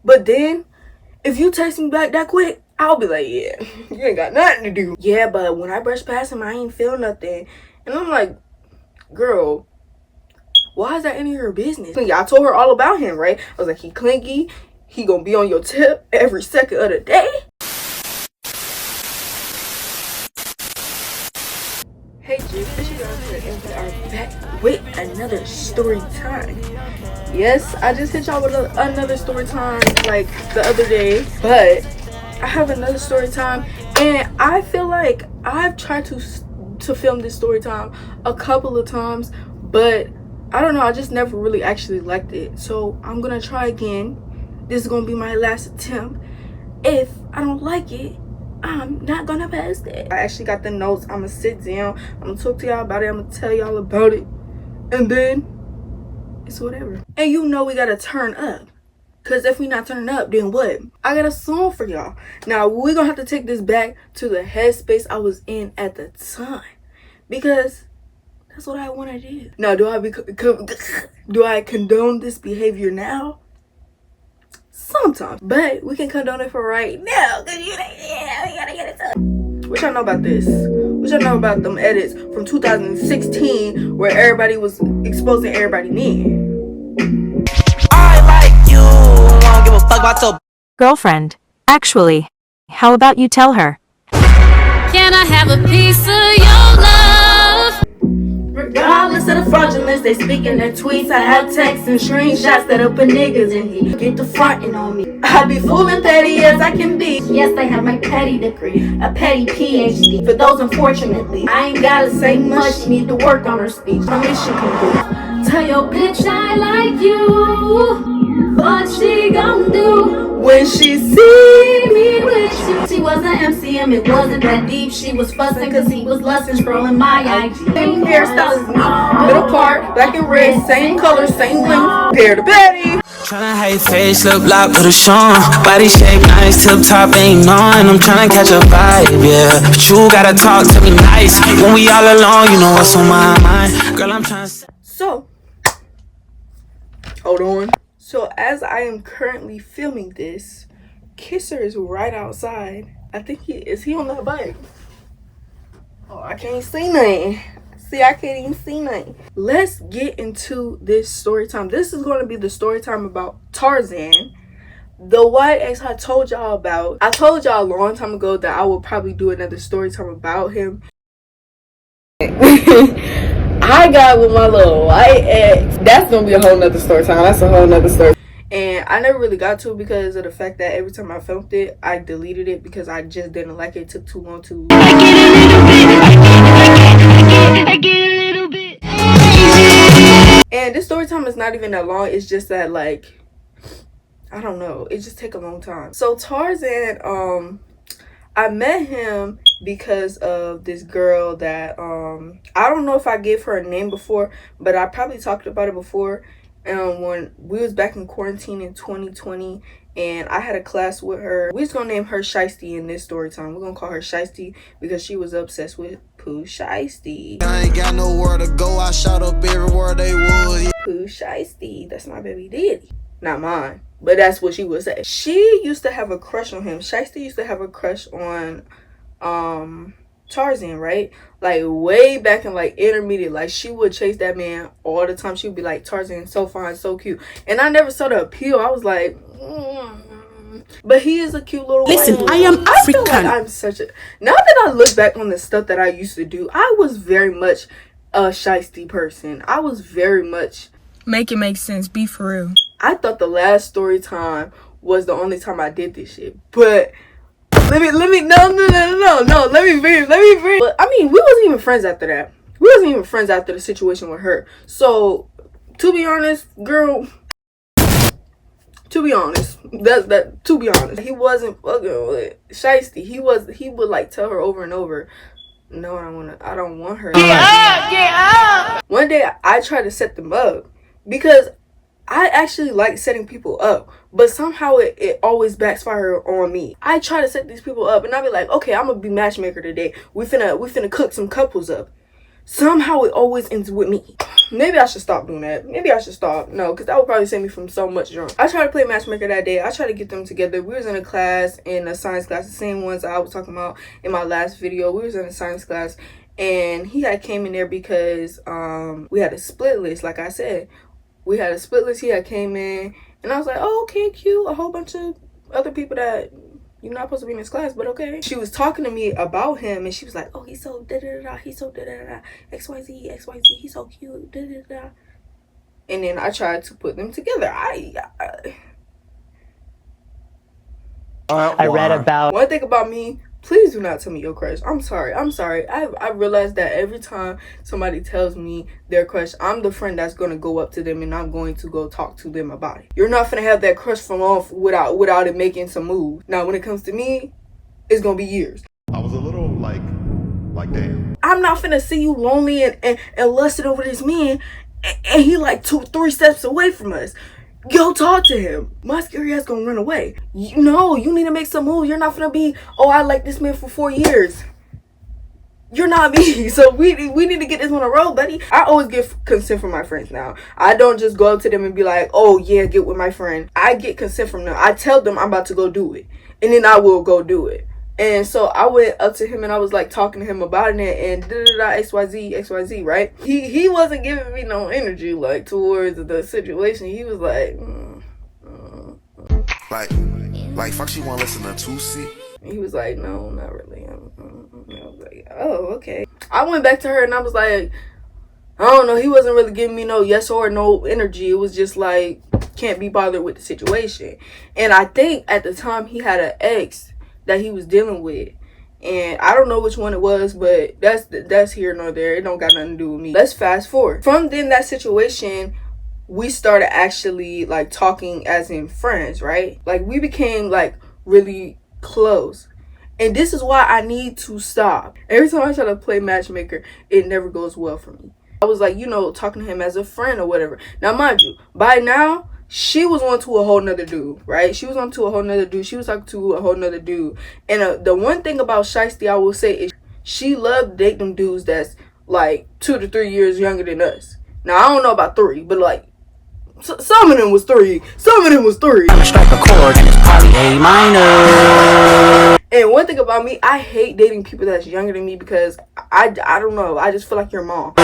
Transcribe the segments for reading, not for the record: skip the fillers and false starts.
But then, if you text me back that quick, I'll be like, yeah, you ain't got nothing to do. Yeah, but when I brush past him, I ain't feel nothing. And I'm like, girl, why is that any of your business? I told her all about him, right? I was like, he clingy. He gonna be on your tip every second of the day. Hey, Juice, and we are back with another story time. Yes, I just hit y'all with another story time like the other day, but I have another story time, and I feel like I've tried to film this story time a couple of times, but I don't know, I just never really actually liked it. So I'm gonna try again. This is gonna be my last attempt. If I don't like it, I'm not gonna post it. I actually got the notes. I'm gonna sit down, I'm gonna talk to y'all about it, I'm gonna tell y'all about it, and then it's whatever. And you know we gotta turn up, because if we not turning up, then what? I got a song for y'all. Now we're gonna have to take this back to the headspace I was in at the time, because that's what I want to do. Now, do I condone this behavior now? Sometimes, but we can condone it for right now, because we gotta get it done. What y'all know about this? What y'all know about them edits from 2016 where everybody was exposing everybody men? I like you, I don't give a fuck about your girlfriend. Actually, how about you tell her? Can I have a piece of your love? Regardless of the fraudulence, they speak in their tweets. I have texts and screenshots that open niggas and he get the frontin' on me. I be fooling petty as I can be. Yes, they have my petty degree, a petty PhD. For those unfortunately, I ain't gotta say much, need to work on her speech. My mission complete. Tell your bitch I like you. What she gon' do when she see me with you? She wasn't MCM, it wasn't that deep. She was fussing cause he was lusting, scrolling my IG. Same hairstyle as me, middle part, black and red, same color, same length, pair to Betty. Tryna hide face, lip lock, put a show on. Body shape nice, tip top ain't on. I'm tryna catch a vibe, yeah. But you gotta talk to me nice. When we all alone, you know what's on my mind. Girl, I'm tryna. So, hold on. So as I am currently filming this, Kisser is right outside. I think is he on that bike? Oh, I can't see nothing. See, I can't even see nothing. Let's get into this story time. This is going to be the story time about Tarzan, the white ex I told y'all about. I told y'all a long time ago that I will probably do another story time about him. I got with my little white ex. That's gonna be a whole nother story time. That's a whole nother story. And I never really got to it because of the fact that every time I filmed it, I deleted it because I just didn't like it. It took too long to. I get a little bit. And this story time is not even that long. It's just that, like, I don't know. It just take a long time. So Tarzan, I met him because of this girl that I don't know if I gave her a name before, but I probably talked about it before. When we was back in quarantine in 2020, and I had a class with her. We're just gonna name her Shiesty in this story time. We're gonna call her Shiesty because she was obsessed with Pooh Shiesty. I ain't got nowhere to go. I shot up everywhere they would. Pooh Shiesty, that's my baby daddy, not mine. But that's what she would say. She used to have a crush on him. Shiesty used to have a crush on Tarzan, right? Like way back in like intermediate. Like she would chase that man all the time. She would be like, Tarzan, so fine, so cute. And I never saw the appeal. I was like, but he is a cute little Listen, white. I feel like I'm such a, now that I look back on the stuff that I used to do, I was very much a Shiesty person. I was very much make it make sense, be for real. I thought the last story time was the only time I did this shit, but let me let me bring. But I mean, we wasn't even friends after that. We wasn't even friends after the situation with her. So to be honest, girl, to be honest, to be honest, he wasn't fucking with Shiesty. He would like tell her over and over, no, I don't want her. Get up. One day I tried to set them up because I actually like setting people up, but somehow it always backfire on me. I try to set these people up and I be like, okay, I'm gonna be matchmaker today. We finna cook some couples up. somehow it always ends with me. Maybe I should stop doing that. Maybe I should stop. No, because that would probably save me from so much drunk. I tried to play matchmaker that day. I tried to get them together. We was in a class, in a science class, the same ones I was talking about in my last video. We was in a science class, and he had came in there because we had a split list. Like I said, we had a split list. He had came in, and I was like, oh, okay, cute. A whole bunch of other people that you're not supposed to be in this class, but okay. She was talking to me about him, and she was like, oh, he's so da-da-da-da, he's so da-da-da-da, XYZ, XYZ, he's so cute, da-da-da-da. And then I tried to put them together. I read about... One thing about me, please do not tell me your crush. I'm sorry. I realized that every time somebody tells me their crush, I'm the friend that's going to go up to them and I'm going to go talk to them about it. You're not going to have that crush from off without it making some moves. Now, when it comes to me, it's going to be years. I was a little like damn. I'm not finna see you lonely and lusted over this man and he like 2-3 steps away from us. Go talk to him. My scary ass gonna run away. You need to make some moves. You're not gonna be, oh, I like this man for 4 years. You're not me. So we need to get this on a roll, buddy. I always get consent from my friends now. I don't just go up to them and be like, oh yeah, get with my friend. I get consent from them. I tell them I'm about to go do it. And then I will go do it. And so I went up to him and I was like talking to him about it and XYZ, right? He wasn't giving me no energy like towards the situation. He was like, Like fuck, you wanna listen to Tusi? He was like, no, not really. I was like, oh, okay. I went back to her and I was like, I don't know. He wasn't really giving me no yes or no energy. It was just like, can't be bothered with the situation. And I think at the time he had an ex that he was dealing with, and I don't know which one it was, but that's here nor there. It don't got nothing to do with me. Let's fast forward from then that situation. We started actually like talking as in friends, right? Like we became like really close, and this is why I need to stop. Every time I try to play matchmaker, it never goes well for me. I was like, talking to him as a friend or whatever. Now mind you, by now she was on to a whole nother dude, right? She was on to a whole nother dude. She was talking to a whole nother dude. And the one thing about Shiesty I will say is she loved dating them dudes that's like 2 to 3 years younger than us. Now, I don't know about 3, but like, some of them was 3. Some of them was 3. I'ma strike a chord and it's probably A minor. And one thing about me, I hate dating people that's younger than me because I don't know. I just feel like your mom.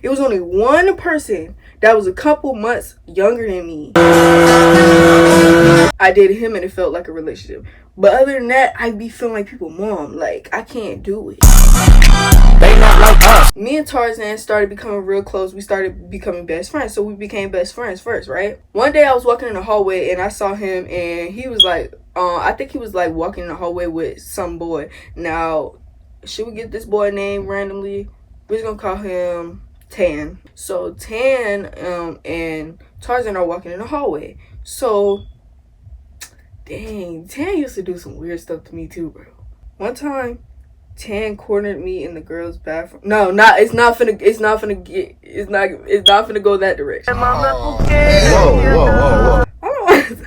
It was only one person that was a couple months younger than me. I dated him and it felt like a relationship. But other than that, I be feeling like people mom. Like, I can't do it. They not like us. Me and Tarzan started becoming real close. We started becoming best friends. So we became best friends first, right? One day I was walking in the hallway and I saw him and he was like, I think he was like walking in the hallway with some boy. Now, should we get this boy name randomly? We're just gonna call him Tan. So Tan and Tarzan are walking in the hallway. So, dang, Tan used to do some weird stuff to me too, bro. One time, Tan cornered me in the girls' bathroom. No, it's not finna go that direction. Whoa. I don't know.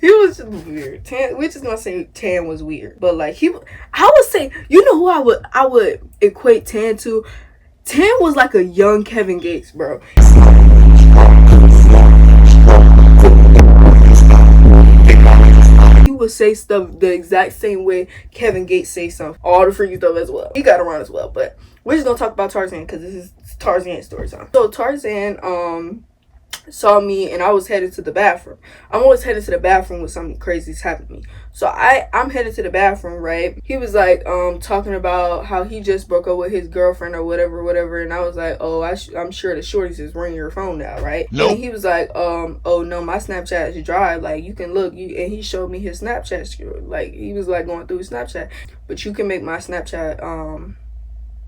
He was just weird. We're just gonna say Tan was weird, but like I would say, who I would equate Tan to. Tan was like a young Kevin Gates, bro. He would say stuff the exact same way Kevin Gates say something. All the freaky stuff as well. He got around as well, but we're just gonna talk about Tarzan because this is Tarzan story time. So Tarzan saw me and I was headed to the bathroom. I'm always headed to the bathroom when something crazy's happened to me. So I'm headed to the bathroom, right? He was like talking about how he just broke up with his girlfriend or whatever, and I was like, oh, I'm sure the shorties is ringing your phone now, right? Nope. And he was like, oh no, my Snapchat is dry, like you can look, and he showed me his Snapchat, like he was like going through his Snapchat, but you can make my Snapchat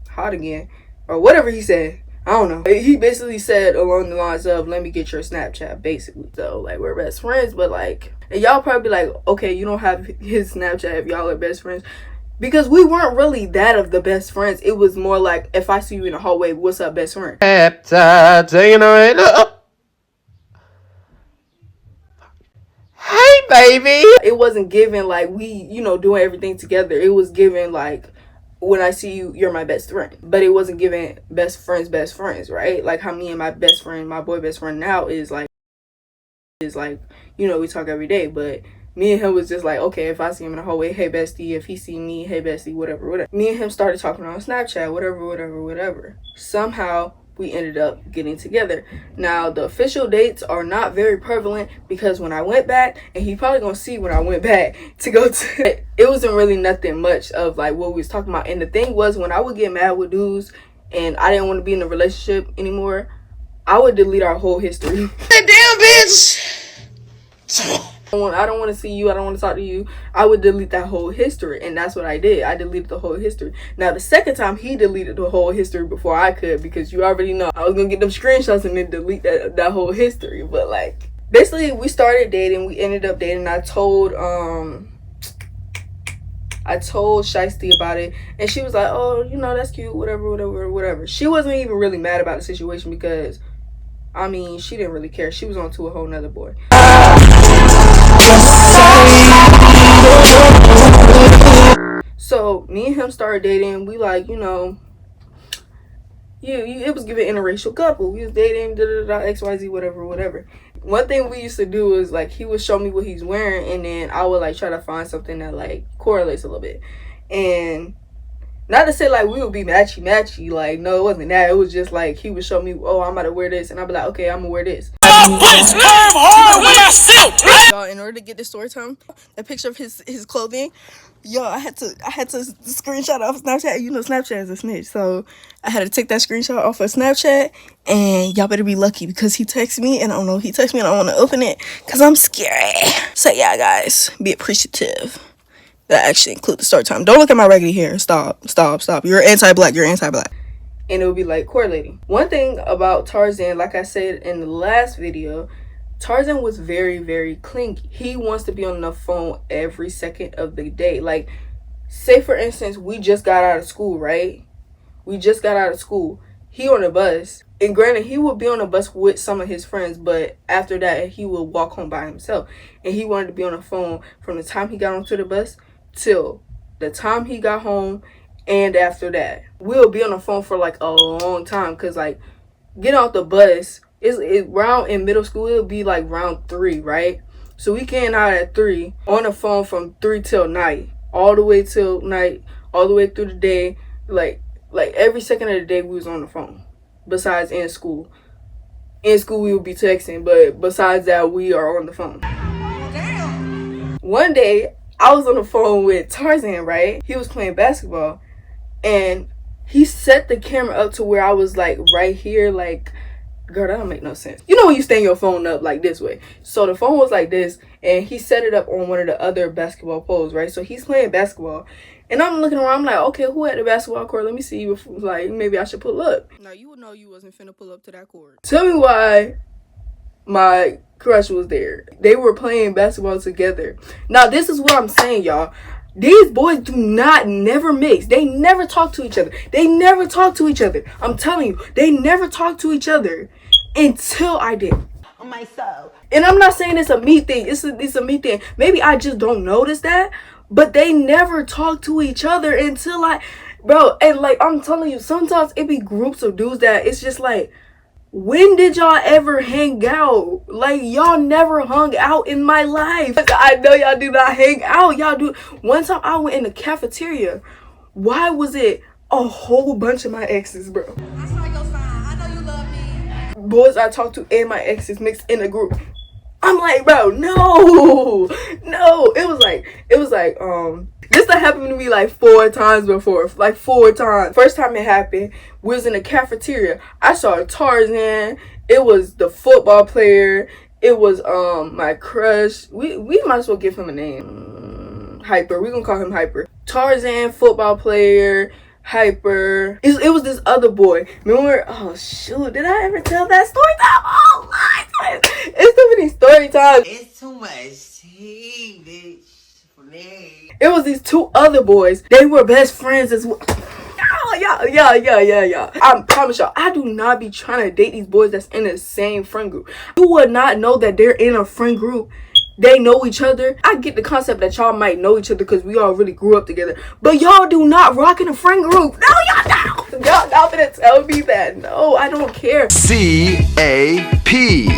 hot again or whatever he said. I don't know. He basically said along the lines of, let me get your Snapchat, basically. So, like, we're best friends, but, like, and y'all probably be like, okay, you don't have his Snapchat if y'all are best friends. Because we weren't really that of the best friends. It was more like, if I see you in the hallway, what's up, best friend? Hey, baby! It wasn't given, like, we, doing everything together. It was given, like, when I see you, you're my best friend. But it wasn't giving best friends, right? Like how me and my best friend, my boy best friend now is like, you know, we talk every day. But me and him was just like, okay, if I see him in the hallway, hey bestie. If he see me, hey bestie, whatever. Me and him started talking on Snapchat, whatever. Somehow we ended up getting together. Now the official dates are not very prevalent because when I went back, and he probably gonna see when I went back to go to, it wasn't really nothing much of like what we was talking about. And the thing was, when I would get mad with dudes and I didn't want to be in a relationship anymore, I would delete our whole history. That damn bitch. I don't want to see you. I don't want to talk to you. I would delete that whole history. And that's what I did. I deleted the whole history. Now, the second time, he deleted the whole history before I could, because you already know I was going to get them screenshots and then delete that whole history. But, like, basically, we started dating. We ended up dating. I told Shiesty about it. And she was like, oh, you know, that's cute. Whatever. She wasn't even really mad about the situation because, I mean, she didn't really care. She was on to a whole nother boy. So me and him started dating. We like, you know, it was giving interracial couple. We was dating, XYZ, whatever. One thing we used to do is like he would show me what he's wearing, and then I would like try to find something that like correlates a little bit. And not to say like we would be matchy, like no, it wasn't that. It was just like he would show me, oh, I'm about to wear this, and I'd be like, okay, I'm gonna wear this. Y'all, in order to get this story time, a picture of his clothing, yo, I had to screenshot off Snapchat. You know, Snapchat is a snitch, so I had to take that screenshot off of Snapchat. And y'all better be lucky because he texted me, and I don't know, he texted me, and I don't want to open it because I'm scared. So yeah, guys, be appreciative that I actually include the story time. Don't look at my regular hair. Stop. You're anti-black. And it would be like correlating. One thing about Tarzan, like I said in the last video, Tarzan was very, very clingy. He wants to be on the phone every second of the day. Like, say for instance, we just got out of school, right? He on the bus. And granted, he would be on the bus with some of his friends, but after that, he would walk home by himself. And he wanted to be on the phone from the time he got onto the bus till the time he got home. And after that, we'll be on the phone for like a long time. Cause like, get off the bus, it's round in middle school, it'll be like round 3, right? So we getting out at 3, on the phone from 3 till night, all the way till night, all the way through the day. Like every second of the day we was on the phone. Besides in school we would be texting, but besides that, we are on the phone. Damn. One day I was on the phone with Tarzan, right? He was playing basketball, and he set the camera up to where I was like right here. Like, girl, that don't make no sense. You know when you stand your phone up like this way. So the phone was like this, and he set it up on one of the other basketball poles, right? So he's playing basketball, and I'm looking around. I'm like, okay, who at the basketball court? Let me see. Like, maybe I should pull up. Now you would know you wasn't finna pull up to that court. Tell me why my crush was there. They were playing basketball together. Now this is what I'm saying, y'all. These boys do not never mix. They never talk to each other. I'm telling you, they never talk to each other until I did. On my soul. And I'm not saying it's a me thing. It's a me thing. Maybe I just don't notice that. But they never talk to each other until bro, and like I'm telling you, sometimes it be groups of dudes that it's just like, when did y'all ever hang out? Like, y'all never hung out in my life. I know y'all do not hang out. Y'all do. One time I went in the cafeteria. Why was it a whole bunch of my exes, bro? I saw your sign. I know you love me. Boys I talked to and my exes mixed in a group. I'm like, bro, no. It was like, this done happened to me like 4 times before. Like 4 times. First time it happened, we was in the cafeteria. I saw Tarzan. It was the football player. It was my crush. We might as well give him a name. Hyper. We gonna call him Hyper. Tarzan, football player, Hyper. It was this other boy. Remember? Oh shoot! Did I ever tell that story time? Oh my! It's too many story times. It's too much tea, bitch. For me. It was these 2 other boys. They were best friends as well. Yeah. I promise y'all, I do not be trying to date these boys that's in the same friend group. You would not know that they're in a friend group they know each other. I get the concept that y'all might know each other because we all really grew up together. But y'all do not rock in a friend group. No, y'all don't. Y'all not gonna tell me that. No, I don't care. C-A-P.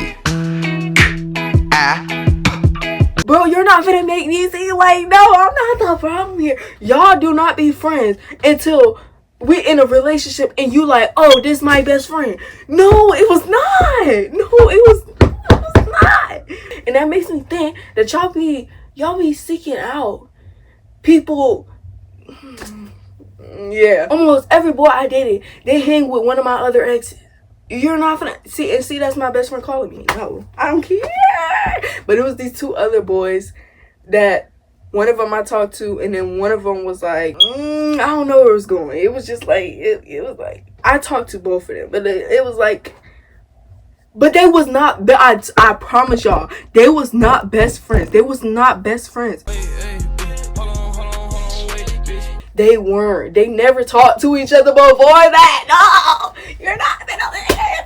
Bro, you're not gonna make me seem like, no, I'm not the problem here. Y'all do not be friends until we're in a relationship and you like, oh, this is my best friend. No, it was not. No, it was not. And that makes me think that y'all be seeking out people. Yeah. Almost every boy I dated, they hang with one of my other exes. You're not gonna see that's my best friend calling me. No, I don't care. But it was these two other boys that one of them I talked to, and then one of them was like, I don't know where it was going. It was just like, it was like, I talked to both of them, but it was like, but they was not, I promise y'all, they was not best friends. They was not best friends. They weren't. They never talked to each other before that. No, you're not gonna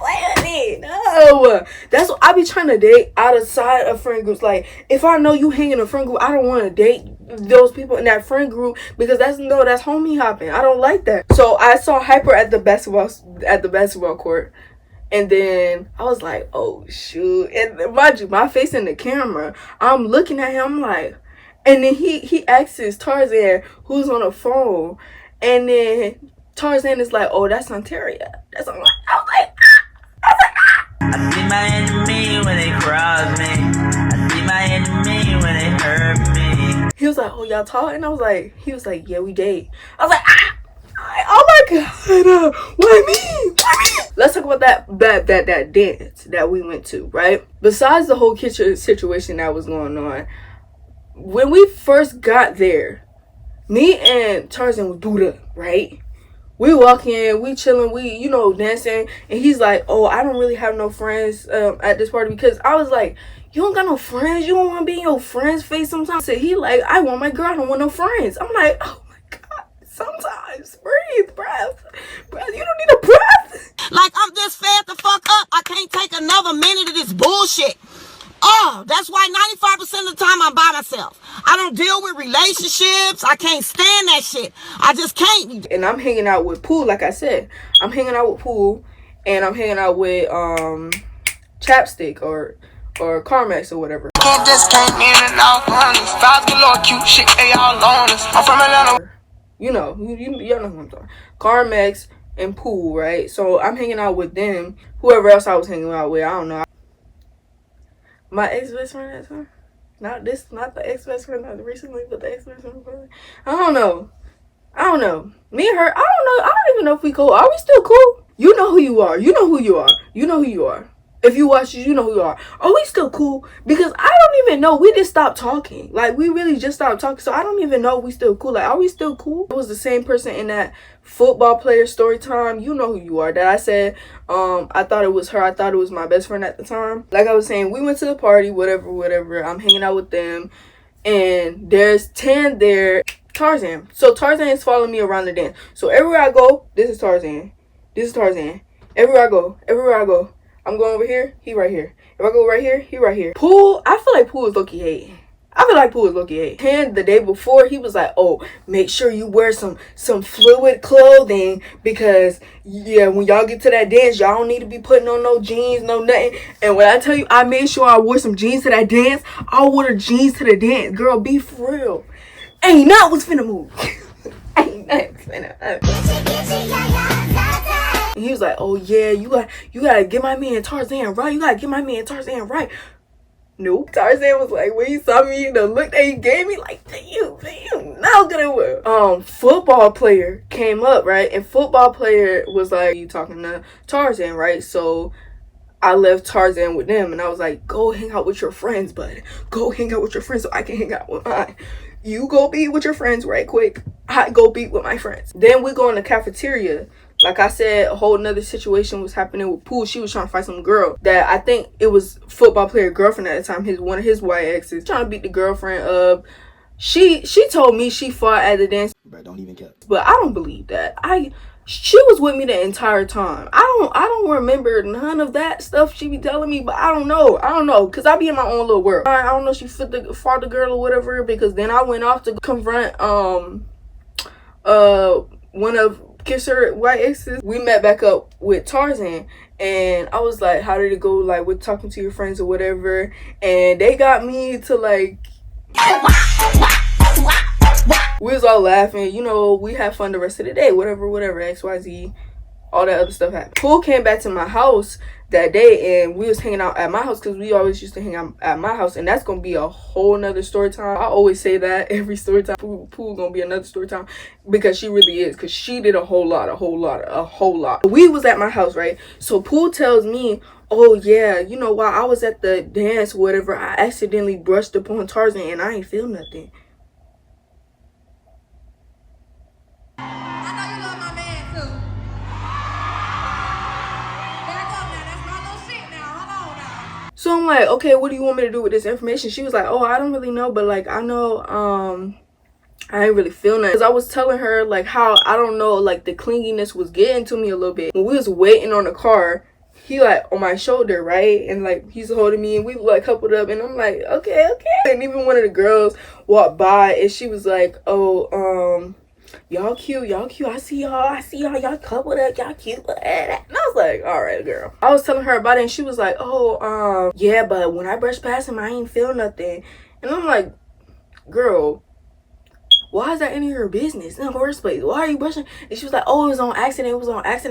play with me. No, that's what I be trying to date outside of friend groups. Like, if I know you hang in a friend group, I don't want to date those people in that friend group because that's homie hopping. I don't like that. So I saw Hyper at the basketball court. And then I was like, oh shoot. And mind you, my face in the camera, I'm looking at him, I'm like, and then he asks Tarzan who's on the phone. And then Tarzan is like, oh, that's Ontaria. That's what I was like, I see my enemy when they cross me. I see my enemy when they hurt me. He was like, oh, y'all talk? And he was like, yeah, we date. I was like, oh my god, why me? Let's talk about that dance that we went to, right? Besides the whole kitchen situation that was going on, when we first got there, me and Tarzan was booed up, right? We walk in, we chilling, we, dancing, and he's like, oh, I don't really have no friends at this party, because I was like, you don't got no friends? You don't want to be in your friend's face sometimes? So he like, I want my girl, I don't want no friends. I'm like, oh my god, sometimes, breathe, breath, you don't need a breath. Like, I'm just fed the fuck up. I can't take another minute of this bullshit. Oh, that's why 95% of the time I'm by myself. I don't deal with relationships. I can't stand that shit. I just can't. And I'm hanging out with Pooh, like I said. I'm hanging out with Pooh, and I'm hanging out with Chapstick or Carmex or whatever. Can't just came in and out honest. Five galore cute shit, they all on us. I'm from Atlanta. You know who I'm talking. Carmex and Pooh, right? So I'm hanging out with them. Whoever else I was hanging out with, I don't know. My ex-best friend at the time? Not the ex-best friend that recently, but the ex-best friend. I don't know. Me and her, I don't know. I don't even know if we cool. Are we still cool? You know who you are. You know who you are. You know who you are. If you watch this, you know who you are. Are we still cool? Because I don't even know. We just stopped talking. Like, we really just stopped talking. So I don't even know if we still cool. Like, are we still cool? It was the same person in that football player story time. You know who you are. That I said, I thought it was her. I thought it was my best friend at the time. Like I was saying, we went to the party, whatever. I'm hanging out with them. And there's 10 there. Tarzan. So Tarzan is following me around the dance. So everywhere I go, this is Tarzan. This is Tarzan. Everywhere I go. I'm going over here, he right here. If I go right here, he right here. Pool, I feel like Pool is low-key hating. And the day before, he was like, oh, make sure you wear some fluid clothing because, yeah, when y'all get to that dance, y'all don't need to be putting on no jeans, no nothing. And when I tell you, I made sure I wore some jeans to that dance, I wore the jeans to the dance. Girl, be for real. Ain't nothing was finna move. Ain't nothing finna And he was like, oh yeah, you gotta get my man Tarzan right. Nope. Tarzan was like, when he saw me, the look that he gave me, like, damn, now gonna work. Football player came up, right? And football player was like, you talking to Tarzan, right? So I left Tarzan with them, and I was like, go hang out with your friends, bud. Go hang out with your friends so I can hang out with mine. You go be with your friends right quick. I go be with my friends. Then we go in the cafeteria. Like I said, a whole nother situation was happening with Pooh. She was trying to fight some girl that I think it was football player girlfriend at the time. One of his white exes trying to beat the girlfriend up. She told me she fought at the dance. Bro, don't even care. But I don't believe that. I She was with me the entire time. I don't remember none of that stuff she be telling me, but I don't know, because I be in my own little world. I don't know if she fought the girl or whatever, because then I went off to confront one of Kisser white exes. We met back up with Tarzan, and I was like, how did it go, like, with talking to your friends or whatever? And they got me to, like, we was all laughing, you know, we had fun the rest of the day, whatever, XYZ, all that other stuff happened. Pool came back to my house that day, and we was hanging out at my house, because we always used to hang out at my house, and that's gonna be a whole nother story time. I always say that every story time. Pool gonna be another story time, because she really is, because she did a whole lot. We was at my house, right? So Pool tells me, oh yeah, you know, while I was at the dance or whatever, I accidentally brushed upon Tarzan and I ain't feel nothing. So I'm like, okay, what do you want me to do with this information? She was like, oh, I don't really know, but like, I know, I ain't really feeling that. Because I was telling her, like, how, I don't know, like, the clinginess was getting to me a little bit. When we was waiting on the car, he, like, on my shoulder, right? And, like, he's holding me, and we, like, coupled up, and I'm like, okay. And even one of the girls walked by, and she was like, oh, y'all cute, I see y'all, y'all coupled up, y'all cute. And I was like, all right, girl. I was telling her about it, and she was like, oh, yeah, but when I brushed past him, I ain't feel nothing. And I'm like, girl, why is that any of your business in the first place? Why are you brushing? And she was like, oh, it was on accident.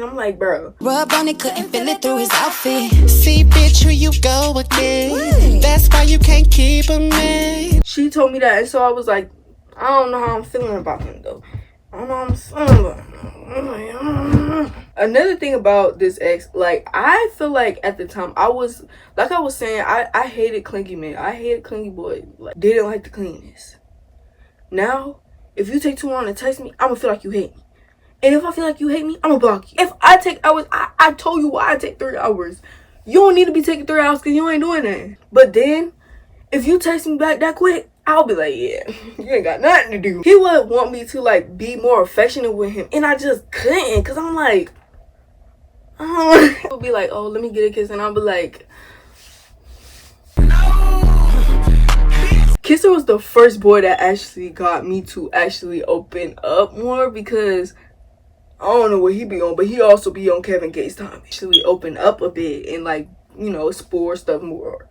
I'm like, bro. Rub on it, couldn't feel it through his outfit. See, bitch, here you go again. What? That's why you can't keep a man. She told me that, and so I was like, I don't know how I'm feeling about him, though. I don't know how I'm feeling about him. Another thing about this ex, like, I feel like at the time, I was saying, I hated clingy men. I hated clingy boys. Like, didn't like the cleanness. Now, if you take too long to text me, I'm gonna feel like you hate me. And if I feel like you hate me, I'm gonna block you. If I take hours, I told you why I take 3 hours. You don't need to be taking 3 hours because you ain't doing that. But then, if you text me back that quick, I'll be like, yeah, you ain't got nothing to do. He would want me to, like, be more affectionate with him. And I just couldn't, because I'm like, he'll be like, oh, let me get a kiss. And I'll be like, Kisser was the first boy that actually got me to actually open up more, because I don't know what he be on, but he also be on Kevin Gates' time. Actually open up a bit and, like, you know, explore stuff more.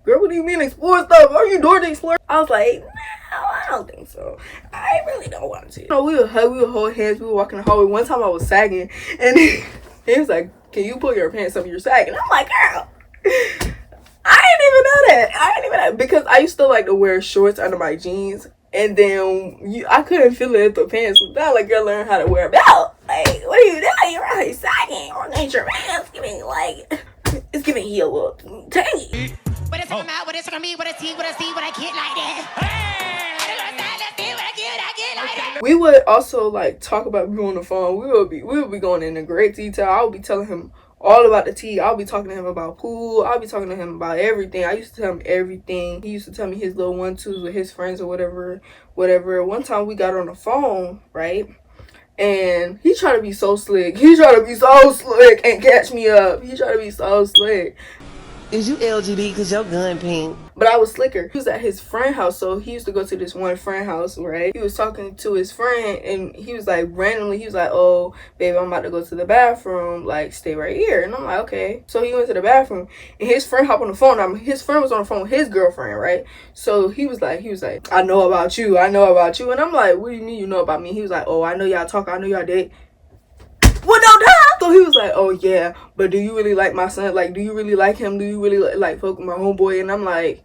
Girl, what do you mean explore stuff? Are you doing to explore? I was like, no, I don't think so. I really don't want to. You know, we would hug, we would hold hands, we would walk in the hallway. One time I was sagging, and he was like, can you pull your pants up? You're sagging. I'm like, girl, I didn't even know that. Because I used to like to wear shorts under my jeans, and then I couldn't feel it at the pants. Now, like, girl, learn how to wear a belt. Like, what are you doing? You're really sagging. Or your pants giving, like, it's giving heel a little tangy. What is from out, what is from me, what I see, what I see, what I get like that. We would also, like, talk about me on the phone. We would be going into great detail. I would be telling him all about the tea. I'll be talking to him about pool. I'll be talking to him about everything. I used to tell him everything. He used to tell me his little 1-2s with his friends or whatever. One time we got on the phone, right? And he tried to be so slick. And catch me up. He tried to be so slick. Is you LGBT because your gun pink? But I was slicker. He was at his friend's house, so he used to go to this one friend house, right? He was talking to his friend, and he was like, randomly, he was like, oh, babe, I'm about to go to the bathroom, like, stay right here. And I'm like, okay. So he went to the bathroom, and his friend hopped on the phone. His friend was on the phone with his girlfriend, right? So he was like, I know about you. And I'm like, what do you mean you know about me? He was like, oh, I know y'all talk, I know y'all date. Well, no, duh. So he was like, oh yeah, but do you really like my son? Like, do you really like him? Do you really like fuck with my homeboy? And I'm like,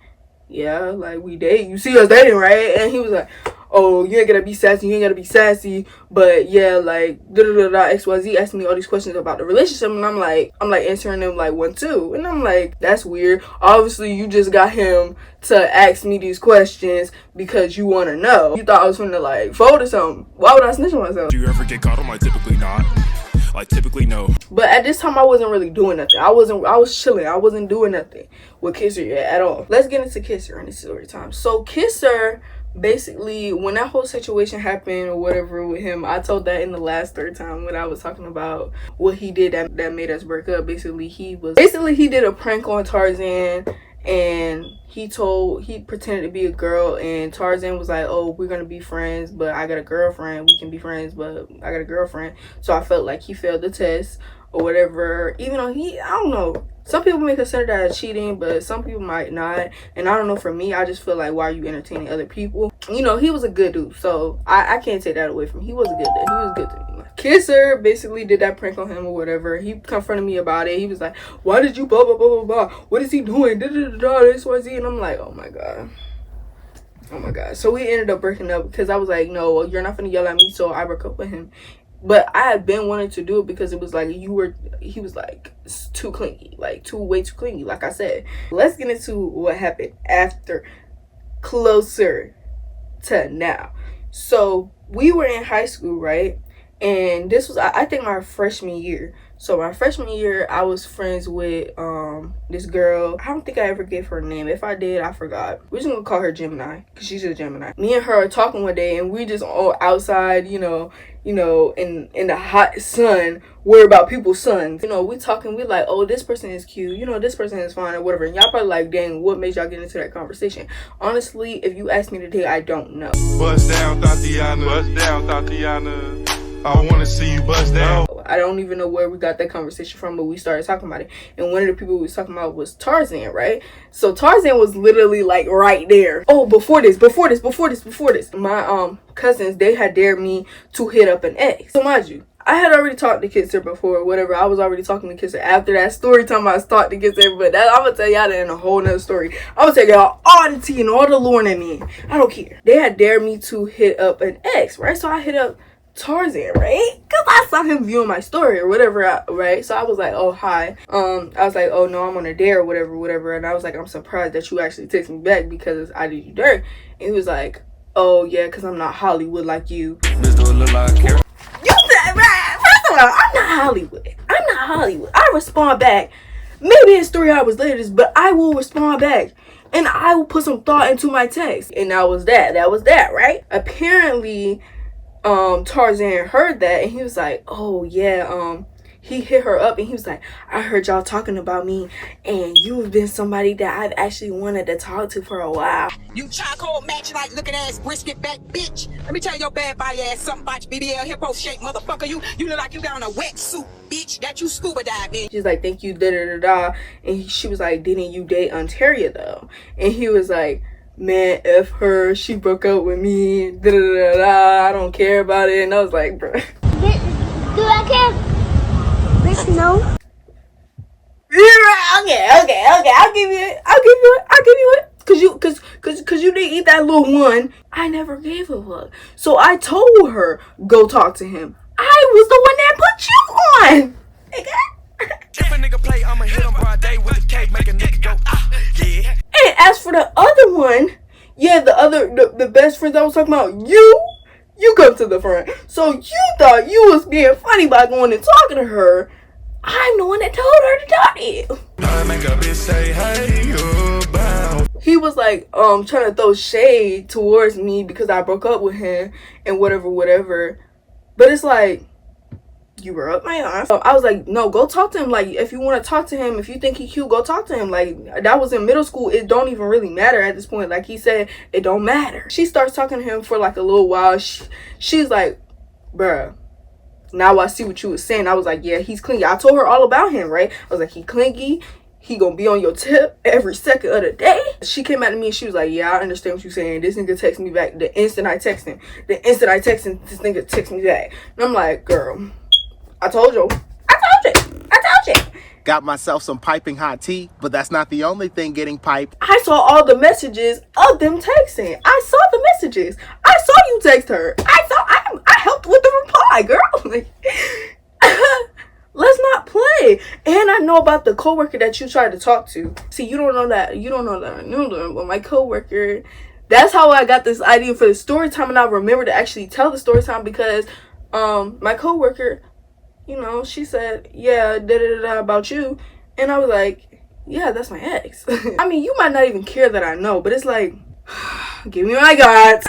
yeah, like, we date. You see us dating, right? And he was like, oh, you ain't gotta be sassy, but yeah, like, XYZ asking me all these questions about the relationship, and I'm like answering them like 1-2, and I'm like, that's weird. Obviously you just got him to ask me these questions because you want to know. You thought I was finna, like, fold or something. Why would I snitch on myself? Do you ever get caught on? Like, typically not. Like, typically no. But at this time I wasn't really doing nothing. I was chilling. I wasn't doing nothing with Kisser yet at all. Let's get into Kisser in this story time. So Kisser basically when that whole situation happened or whatever with him, I told that in the last third time when I was talking about what he did that made us break up. Basically he did a prank on Tarzan, and he pretended to be a girl, and Tarzan was like, oh, we're gonna be friends, but I got a girlfriend. We can be friends, but I got a girlfriend. So I felt like he failed the test or whatever, even though I don't know, some people may consider that cheating, but some people might not. And I don't know, for me, I just feel like, why are you entertaining other people? You know, he was a good dude, so I can't take that away from him. He was a good dude. He was good to me. Kisser basically did that prank on him or whatever. He confronted me about it. He was like, why did you blah blah blah blah blah, what is he doing, da da da da, XYZ. And I'm like, oh my god. So we ended up breaking up because I was like, no, you're not gonna yell at me. So I broke up with him. But I had been wanting to do it because it was like he was like too clingy, like way too clingy, like I said. Let's get into what happened after, closer to now. So we were in high school, right? And this was, I think, my freshman year. So my freshman year, I was friends with this girl. I don't think I ever gave her a name. If I did, I forgot. We're just gonna call her Gemini because she's a Gemini. Me and her are talking one day, and we just all outside, you know, in the hot sun, worry about people's sons. You know, we talking, we like, oh, this person is cute, you know, this person is fine or whatever. And y'all probably like, dang, what made y'all get into that conversation? Honestly, if you ask me today, I don't know. Bust down, Tatiana. Bust down, Tatiana. I want to see you bust down. I don't even know where we got that conversation from, but we started talking about it. And one of the people we was talking about was Tarzan, right? So Tarzan was literally like right there. Oh, before this. My cousins, they had dared me to hit up an ex. So mind you, I had already talked to Kisser before, whatever. I was already talking to Kisser after that story time. I talked to Kisser, but that, I'm gonna tell y'all that in a whole nother story. I'm gonna tell y'all all the tea and all the lore in me. I don't care. They had dared me to hit up an ex, right? So I hit up Tarzan, right? Because I saw him viewing my story or whatever, right? So I was like, oh, hi. I was like, oh, no, I'm on a dare or whatever. And I was like, I'm surprised that you actually text me back because I did you dirt. And he was like, oh, yeah, because I'm not Hollywood like you. You said, right? First of all, I'm not Hollywood. I respond back. Maybe it's 3 hours later, but I will respond back. And I will put some thought into my text. And that was that, right? Apparently, Tarzan heard that, and he was like, oh yeah, he hit her up and he was like, I heard y'all talking about me, and you've been somebody that I've actually wanted to talk to for a while. You charcoal match like looking ass brisket back bitch. Let me tell your bad body ass something about your BBL hippo shaped motherfucker. You look like you got on a wetsuit, bitch. That you scuba diving. She's like, thank you, da da da da. And she was like, didn't you date Ontaria though? And he was like, man, F her, she broke up with me, da da da da, I don't care about it. And I was like, bro, do I care? Bitch, no. Okay, I'll give you it. Cause you didn't eat that little one. I never gave a fuck. So I told her, go talk to him. I was the one that put you on. If a nigga play, I'ma hit him broad day with a cake, make a nigga go, yeah. And as for the other one, yeah, the best friends I was talking about, you come to the front. So you thought you was being funny by going and talking to her. I'm the one that told her to talk to you. I make a bitch say, hey, you bow. He was like, trying to throw shade towards me because I broke up with him and whatever. But it's like, you were up my ass. I was like, no, go talk to him. Like, if you want to talk to him, if you think he's cute, go talk to him. Like, that was in middle school. It don't even really matter at this point. Like he said, it don't matter. She starts talking to him for like a little while. She's like, bruh, now I see what you was saying. I was like, yeah, he's clingy. I told her all about him, right? I was like, he clingy. He gonna be on your tip every second of the day. She came out to me and she was like, yeah, I understand what you're saying. This nigga text me back the instant I text him. This nigga text me back. And I'm like, girl, I told you. Got myself some piping hot tea, but that's not the only thing getting piped. I saw all the messages of them texting. I saw the messages. I saw you text her. I helped with the reply, girl. Like, let's not play. And I know about the coworker that you tried to talk to. See, you don't know that. But my coworker, that's how I got this idea for the story time, and I remember to actually tell the story time because my coworker, you know, she said, yeah, da-da-da-da about you. And I was like, yeah, that's my ex. I mean, you might not even care that I know, but it's like, Give me my guards.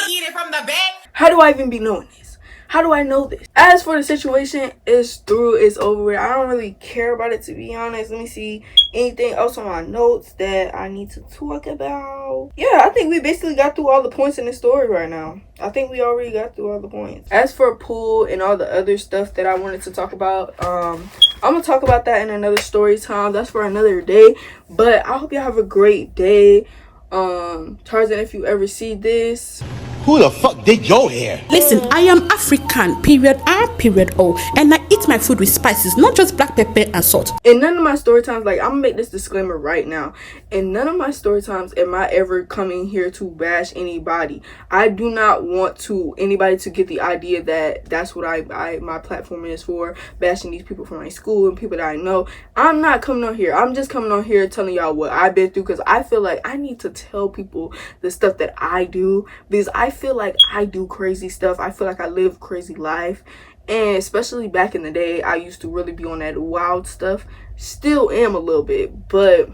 Eat it from the back. How do I even be knowing this? How do I know this? As for the situation, it's through, it's over with. I don't really care about it, to be honest. Let me see anything else on my notes that I need to talk about. Yeah, I think we basically got through all the points in the story right now. I think we already got through all the points. As for pool and all the other stuff that I wanted to talk about, I'm gonna talk about that in another story time. That's for another day. But I hope y'all have a great day. Tarzan, if you ever see this, who the fuck did your hair? Listen, I am African, period R, period O, and I eat my food with spices, not just black pepper and salt. In none of my story times, like, I'm gonna make this disclaimer right now. In none of my story times am I ever coming here to bash anybody. I do not want anybody to get the idea that that's what my platform is for, bashing these people from my school and people that I know. I'm not coming on here. I'm just coming on here telling y'all what I've been through, because I feel like I need to tell people the stuff that I do, because I feel like I do crazy stuff. I feel like I live crazy life. And especially back in the day, I used to really be on that wild stuff. Still am a little bit, but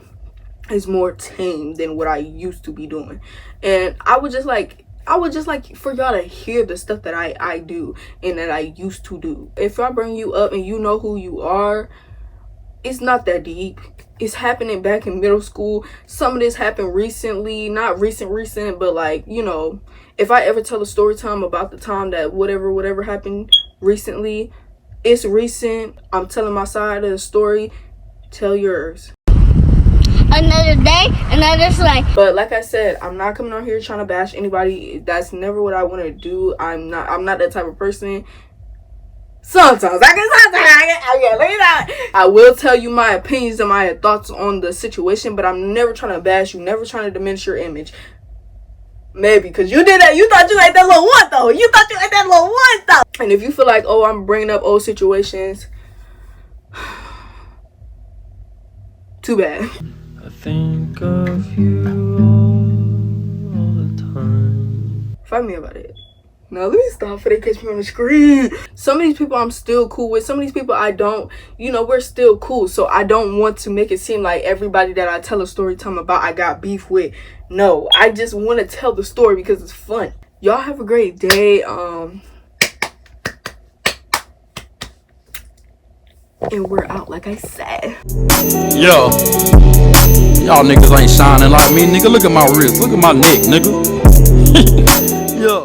it's more tame than what I used to be doing. And I would just like for y'all to hear the stuff that I do and that I used to do. If I bring you up and you know who you are, it's not that deep. It's happening back in middle school. Some of this happened recently, not recent, but like, you know, if I ever tell a story time about the time that whatever happened recently, it's recent. I'm telling my side of the story. Tell yours. Another day, another slide. But like I said, I'm not coming on here trying to bash anybody. That's never what I want to do. I'm not that type of person. Sometimes I will tell you my opinions and my thoughts on the situation, but I'm never trying to bash you, never trying to diminish your image. Maybe because you did that. You thought you ate that little one though. And if you feel like, oh, I'm bringing up old situations, too bad. I think of you all the time. Find me about it. Now let me stop for they catch me on the screen. Some of these people I'm still cool with. Some of these people I don't. You know, we're still cool. So I don't want to make it seem like everybody that I tell a story time about I got beef with. No, I just want to tell the story because it's fun. Y'all have a great day. And we're out, like I said. Yo, y'all niggas ain't shining like me, nigga. Look at my wrist. Look at my neck, nigga. Yo.